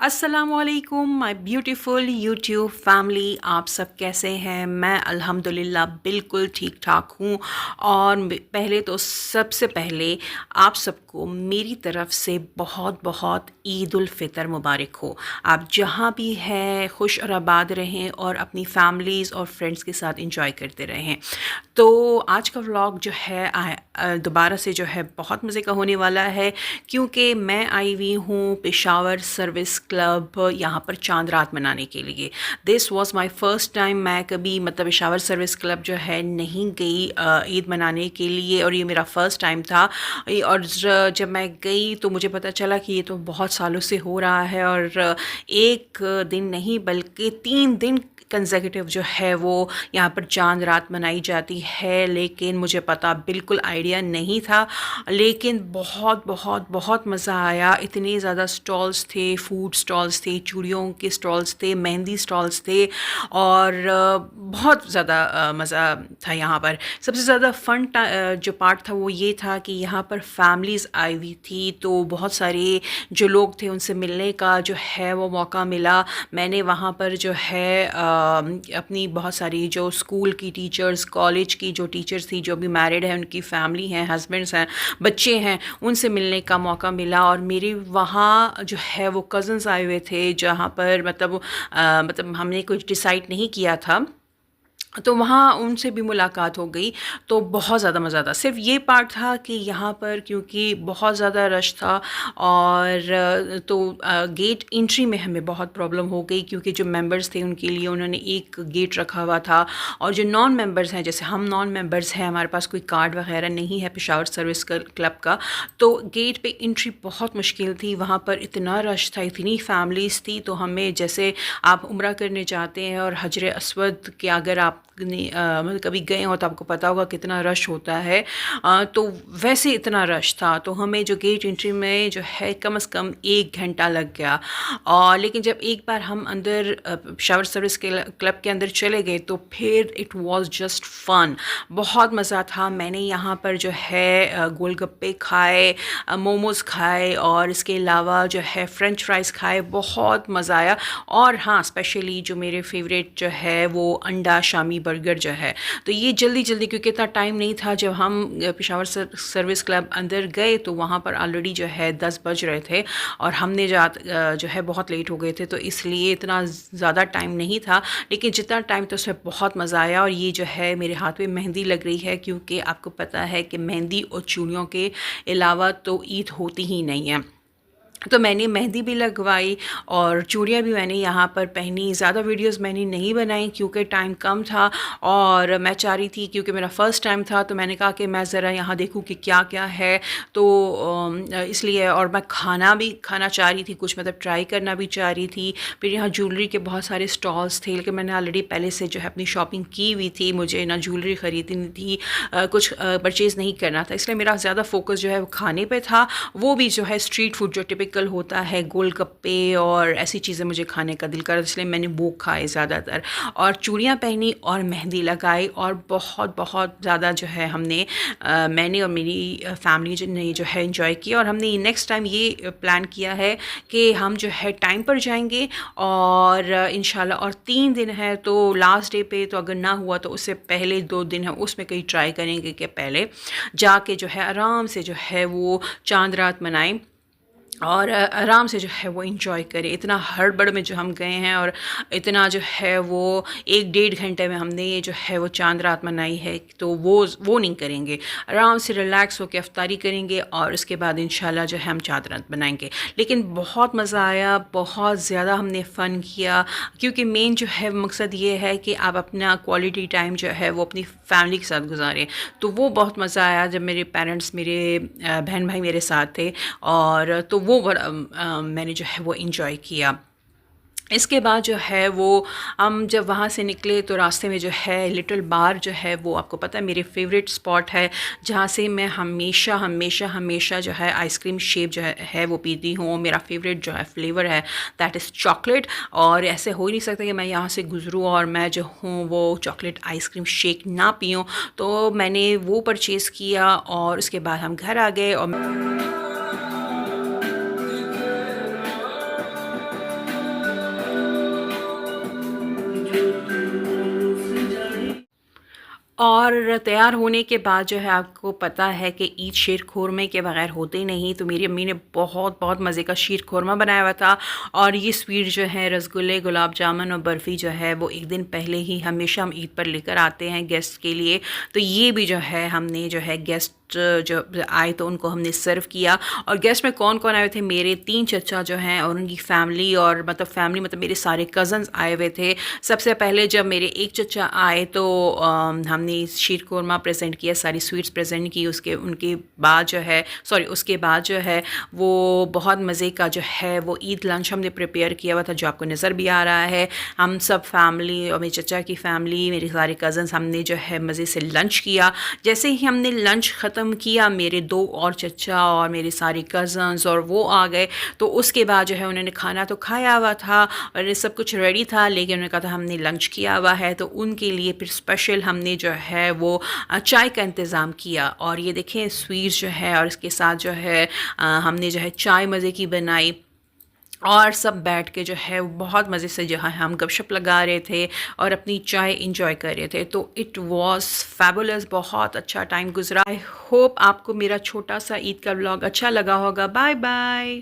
अस्सलामुअलैकुम my beautiful YouTube family, आप सब कैसे हैं? मैं अल्हम्दुलिल्लाह बिल्कुल ठीक ठाक हूँ। और पहले तो सबसे पहले आप सबको मेरी तरफ से बहुत बहुत ईद उल फितर मुबारक हो। आप जहाँ भी हैं खुश और आबाद रहें और अपनी फैमिलीज़ और फ्रेंड्स के साथ इंजॉय करते रहें। तो आज का व्लॉग जो है दोबारा से जो है बहुत मज़े का होने वाला है, क्योंकि मैं आई हुई हूँ पेशावर सर्विस क्लब यहाँ पर चांद रात मनाने के लिए। This was my first time. मैं कभी मतलब पेशावर सर्विस क्लब जो है नहीं गई ईद मनाने के लिए, और ये मेरा फ़र्स्ट टाइम था। और जब मैं गई तो मुझे पता चला कि ये तो बहुत सालों से हो रहा है, और एक दिन नहीं बल्कि 3 दिन कंसेक्यूटिव जो है वो यहाँ पर चांद रात मनाई जाती है। लेकिन मुझे पता बिल्कुल आइडिया नहीं था, लेकिन बहुत बहुत बहुत मज़ा आया। इतने ज़्यादा स्टॉल्स थे, फूड स्टॉल्स थे, चूड़ियों के स्टॉल्स थे, मेहंदी स्टॉल्स थे, और बहुत ज़्यादा मज़ा था यहाँ पर। सबसे ज़्यादा फ़न जो पार्ट था वो ये था कि यहाँ पर फैमिलीज़ आई हुई थी, तो बहुत सारे जो लोग थे उनसे मिलने का जो है वो मौका मिला। मैंने वहाँ पर जो है अपनी बहुत सारी जो स्कूल की टीचर्स, कॉलेज की जो टीचर्स थी, जो भी मैरिड हैं, उनकी फैमिली हैं, हस्बैंड्स हैं, बच्चे हैं, उनसे मिलने का मौका मिला। और मेरे वहाँ जो है वो कज़न्स आए हुए थे, जहाँ पर मतलब हमने कुछ डिसाइड नहीं किया था, तो वहाँ उनसे भी मुलाकात हो गई। तो बहुत ज़्यादा मज़ा था। सिर्फ ये पार्ट था कि यहाँ पर क्योंकि बहुत ज़्यादा रश था, और गेट एंट्री में हमें बहुत प्रॉब्लम हो गई, क्योंकि जो मेंबर्स थे उनके लिए उन्होंने एक गेट रखा हुआ था, और जो नॉन मेंबर्स हैं, जैसे हम नॉन मेंबर्स हैं, हमारे पास कोई कार्ड वगैरह नहीं है पेशावर सर्विस क्लब का, तो गेट पे एंट्री बहुत मुश्किल थी। वहाँ पर इतना रश था, इतनी फैमिलीज़ थी। तो हमें, जैसे आप उम्रा करने जाते हैं और हजर अस्वद के अगर आप मतलब कभी गए हो तो आपको पता होगा कितना रश होता है, तो वैसे इतना रश था। तो हमें जो गेट एंट्री में जो है कम से कम 1 घंटा लग गया। और लेकिन जब एक बार हम अंदर शावर सर्विस के क्लब के अंदर चले गए तो फिर इट वाज जस्ट फन। बहुत मज़ा था। मैंने यहाँ पर जो है गोलगप्पे खाए, मोमोज़ खाए, और इसके अलावा जो है फ्रेंच फ्राइज़ खाए। बहुत मज़ा आया। और हाँ, स्पेशली जो मेरे फेवरेट जो है वो अंडा शामी बर्गर जो है। तो ये जल्दी जल्दी, क्योंकि इतना टाइम नहीं था, जब हम पेशावर सर्विस क्लब अंदर गए तो वहाँ पर ऑलरेडी जो है 10 बज रहे थे, और हमने जो है बहुत लेट हो गए थे, तो इसलिए इतना ज़्यादा टाइम नहीं था। लेकिन जितना टाइम तो उसमें बहुत मज़ा आया। और ये जो है मेरे हाथ में मेहंदी लग रही है, क्योंकि आपको पता है कि मेहंदी और चूड़ियों के अलावा तो ईद होती ही नहीं है। तो मैंने मेहंदी भी लगवाई और चूड़ियाँ भी मैंने यहाँ पर पहनी। ज़्यादा वीडियोस मैंने नहीं बनाई क्योंकि टाइम कम था, और मैं चाह रही थी, क्योंकि मेरा फ़र्स्ट टाइम था, तो मैंने कहा कि मैं ज़रा यहाँ देखूँ कि क्या क्या है। तो इसलिए, और मैं खाना चाह रही थी, कुछ मतलब ट्राई करना भी चाह रही थी। फिर यहाँ ज्वेलरी के बहुत सारे स्टॉल्स थे, लेकिन मैंने ऑलरेडी पहले से जो है अपनी शॉपिंग की हुई थी। मुझे ना ज्वेलरी ख़रीदनी थी, कुछ परचेज़ नहीं करना था, इसलिए मेरा ज़्यादा फोकस जो है वो खाने पे था। वो भी जो है स्ट्रीट फूड जो टिपिकल होता है, गोलगप्पे और ऐसी चीज़ें मुझे खाने का दिल करा, इसलिए मैंने वो खाए ज़्यादातर। और चूड़ियाँ पहनी और मेहंदी लगाई, और बहुत बहुत ज़्यादा जो है मैंने और मेरी फैमिली ने जो है इंजॉय किया। और हमने नेक्स्ट टाइम ये प्लान किया है कि हम जो है टाइम पर जाएंगे, और इंशाल्लाह। और 3 दिन है, तो लास्ट डे पे तो अगर ना हुआ तो उससे पहले 2 दिन है, उसमें कहीं ट्राई करेंगे कि पहले जाके जो है आराम से जो है वो चांद रात मनाएं, और आराम से जो है वो इंजॉय करें। इतना हड़बड़ में जो हम गए हैं, और इतना जो है वो 1-1.5 घंटे में हमने ये जो है वो चांद रात मनाई है, तो वो नहीं करेंगे। आराम से रिलैक्स होकर अफ्तारी करेंगे, और उसके बाद इंशाल्लाह जो है हम चांद रात बनाएंगे। लेकिन बहुत मज़ा आया, बहुत ज़्यादा हमने फ़न किया, क्योंकि मेन जो है मकसद ये है कि आप अपना क्वालिटी टाइम जो है वो अपनी फैमिली के साथ गुजारें। तो वो बहुत मज़ा आया जब मेरे पेरेंट्स, मेरे बहन भाई मेरे साथ थे, और तो वो बड़ा मैंने जो है वो इंजॉय किया। इसके बाद जो है वो हम जब वहाँ से निकले तो रास्ते में जो है लिटिल बार जो है वो आपको पता है मेरे फेवरेट स्पॉट है, जहाँ से मैं हमेशा हमेशा हमेशा जो है आइसक्रीम शेक जो है वो पीती हूँ। मेरा फेवरेट जो है फ्लेवर है दैट इज़ चॉकलेट, और ऐसे हो ही नहीं सकता कि मैं यहाँ से गुज़रूँ और मैं जो हूँ वो चॉकलेट आइसक्रीम शेक ना पीऊँ। तो मैंने वो परचेज़ किया, और उसके बाद हम घर आ गए। और और तैयार होने के बाद जो है आपको पता है कि ईद शीर खोरमे के बगैर होते नहीं, तो मेरी अम्मी ने बहुत बहुत मज़े का शीर खोरमा बनाया हुआ था। और ये स्वीट जो है रसगुल्ले, गुलाब जामुन और बर्फ़ी जो है वो एक दिन पहले ही हमेशा हम ईद पर लेकर आते हैं गेस्ट के लिए। तो ये भी जो है हमने जो है गेस्ट जो आए तो उनको हमने सर्व किया। और गेस्ट में कौन कौन आए हुए थे, मेरे 3 चचा जो हैं और उनकी फैमिली, और फैमिली मतलब मेरे सारे कज़न्स आए हुए थे। सबसे पहले जब मेरे एक चचा आए तो हमने शीर कोरमा प्रेजेंट किया, सारी स्वीट्स प्रेजेंट की। उनके बाद जो है उसके बाद जो है वो बहुत मज़े का जो है वो ईद लंच हमने प्रिपेयर किया हुआ था, जो आपको नज़र भी आ रहा है। हम सब फैमिली और मेरे चचा की फैमिली, मेरे सारे कज़न्स, हमने जो है मज़े से लंच किया। जैसे ही हमने लंच ख़त्म किया, मेरे 2 और चचा और मेरे सारे कज़न्स और वो आ गए। तो उसके बाद जो है उन्होंने खाना तो खाया हुआ था और सब कुछ रेडी था, लेकिन उन्होंने कहा था हमने लंच किया हुआ है, तो उनके लिए फिर स्पेशल हमने जो है वो चाय का इंतज़ाम किया। और ये देखें स्वीट्स जो है और इसके साथ जो है हमने जो है चाय मज़े की बनाई और सब बैठ के जो है बहुत मज़े से जो है हम गपशप लगा रहे थे और अपनी चाय इंजॉय कर रहे थे। तो इट वाज फैबुलस, बहुत अच्छा टाइम गुजरा। आई होप आपको मेरा छोटा सा ईद का व्लॉग अच्छा लगा होगा। Bye bye.